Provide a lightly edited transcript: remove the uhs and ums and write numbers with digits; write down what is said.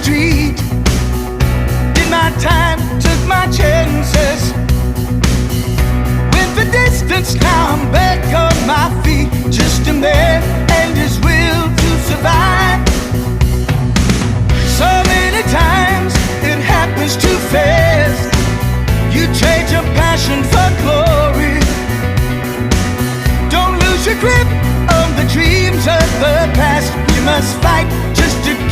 street. Did my time, took my chances. Went the distance, now I'm back on my feet. Just a man and his will to survive. So many times it happens too fast. You trade your passion for glory. Don't lose your grip on the dreams of the past. You must fight just to